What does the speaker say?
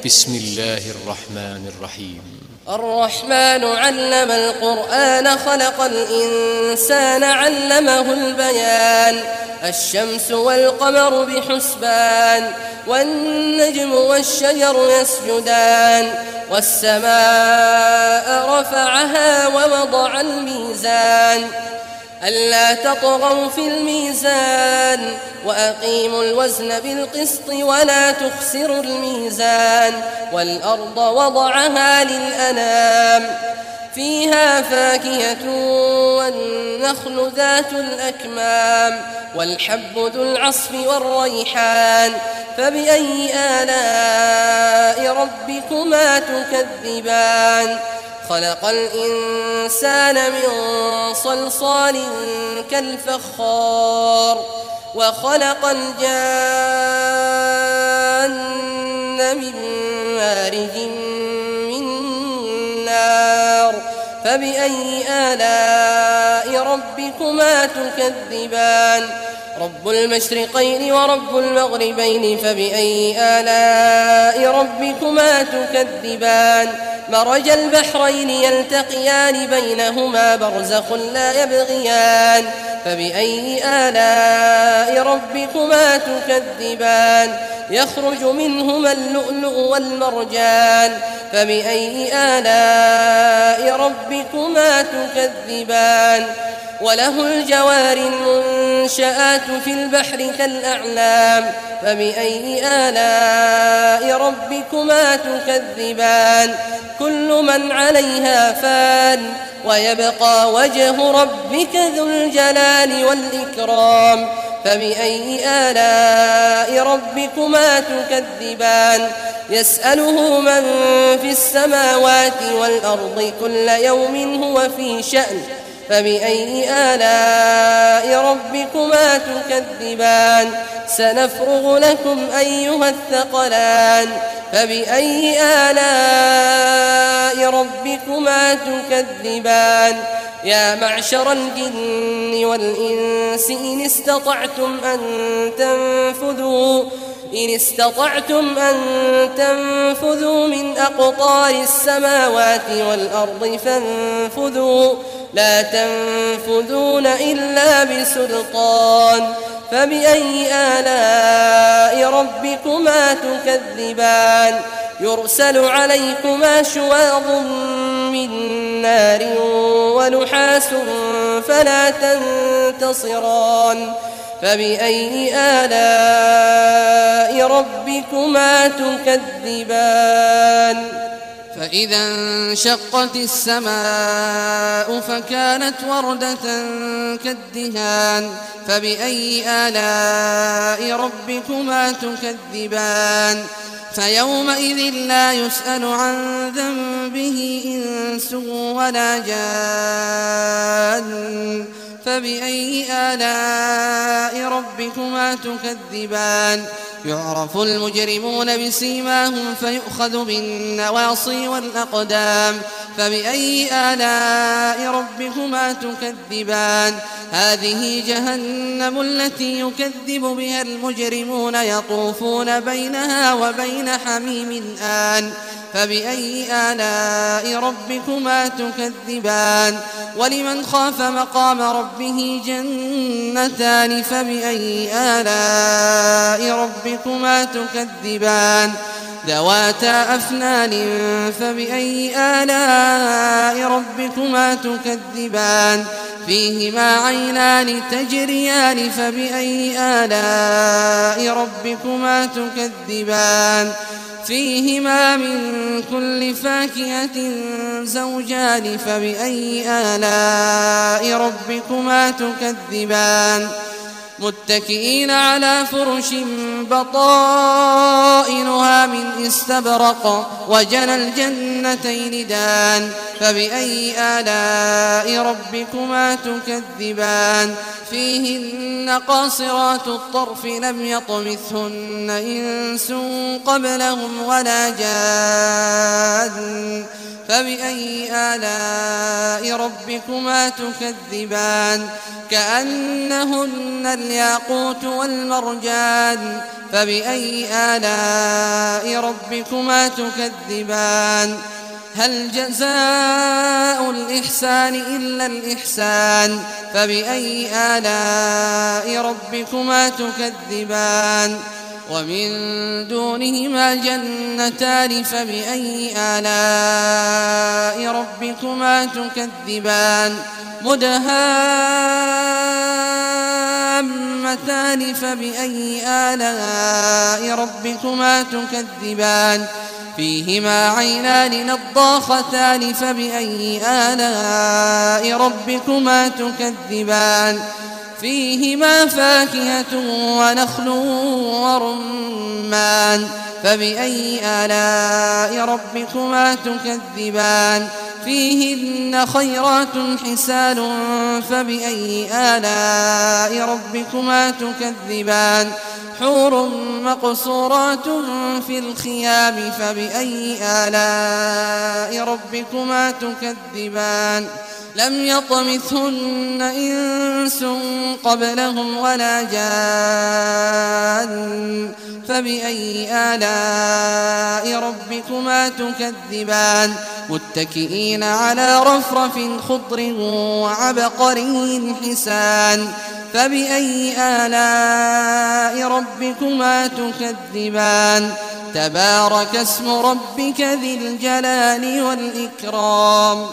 بسم الله الرحمن الرحيم. الرحمن علم القرآن خلق الإنسان علمه البيان. الشمس والقمر بحسبان والنجم والشجر يسجدان والسماء رفعها ووضع الميزان ألا تطغوا في الميزان وأقيموا الوزن بالقسط ولا تخسروا الميزان والأرض وضعها للأنام فيها فاكهة والنخل ذات الأكمام والحب ذو العصف والريحان فبأي آلاء ربكما تكذبان خلق الإنسان من صلصال كالفخار وخلق الجان من مارج من نار فبأي آلاء ربكما تكذبان رب المشرقين ورب المغربين فبأي آلاء ربكما تكذبان مرج البحرين يلتقيان بينهما برزخ لا يبغيان فبأي آلاء ربكما تكذبان يخرج منهما اللؤلؤ والمرجان فبأي آلاء ربكما تكذبان وله الجوار المنشآت في البحر كالأعلام فبأي آلاء ربكما تكذبان كل من عليها فان ويبقى وجه ربك ذو الجلال والإكرام فبأي آلاء ربكما تكذبان يسأله من في السماوات والأرض كل يوم هو في شأن فبأي آلاء ربكما تكذبان سنفرغ لكم أيها الثقلان فبأي آلاء ربكما تكذبان يا معشر الجن والإنس إن استطعتم أن تنفذوا من أقطار السماوات والأرض فانفذوا لا تنفذون إلا بسلطان فبأي آلاء ربكما تكذبان يرسل عليكما شواظ من نار ونحاس فلا تنتصران فبأي آلاء ربكما تكذبان فإذا انشقت السماء فكانت وردة كالدهان فبأي آلاء ربكما تكذبان فيومئذ لا يسأل عن ذنبه إنس ولا جان فبأي آلاء ربكما تكذبان يعرف المجرمون بسيماهم فيؤخذ بالنواصي والأقدام فبأي آلاء ربكما تكذبان هذه جهنم التي يكذب بها المجرمون يطوفون بينها وبين حميم آن فبأي آلاء ربكما تكذبان ولمن خاف مقام ربه جنتان فبأي آلاء ربكما تكذبان ذواتا أفنان فبأي آلاء ربكما تكذبان فيهما عينان تجريان فبأي آلاء ربكما تكذبان فيهما من كل فاكهة زوجان فبأي آلاء ربكما تكذبان متكئين على فرش بطائنها من استبرق وجنى الجنتين دان فبأي آلاء ربكما تكذبان فيهن قاصرات الطرف لم يطمثهن إنس قبلهم ولا جان فبأي آلاء ربكما تكذبان كأنهن الياقوت والمرجان فبأي آلاء ربكما تكذبان هل جزاء الإحسان إلا الإحسان فبأي آلاء ربكما تكذبان ومن دونهما جنتان فبأي آلاء ربكما تكذبان مدهامتان فبأي آلاء ربكما تكذبان فيهما عينان نضاختان فبأي آلاء ربكما تكذبان فيهما فاكهة ونخل ورمان فبأي آلاء ربكما تكذبان فيهن خيرات حسان فبأي آلاء ربكما تكذبان حور مقصورات في الخيام فبأي آلاء ربكما تكذبان لم يطمثهن إنس قبلهم ولا جان فبأي آلاء ربكما تكذبان متكئين على رفرف خضر وعبقري حسان فبأي آلاء ربكما تكذبان تبارك اسم ربك ذي الجلال والإكرام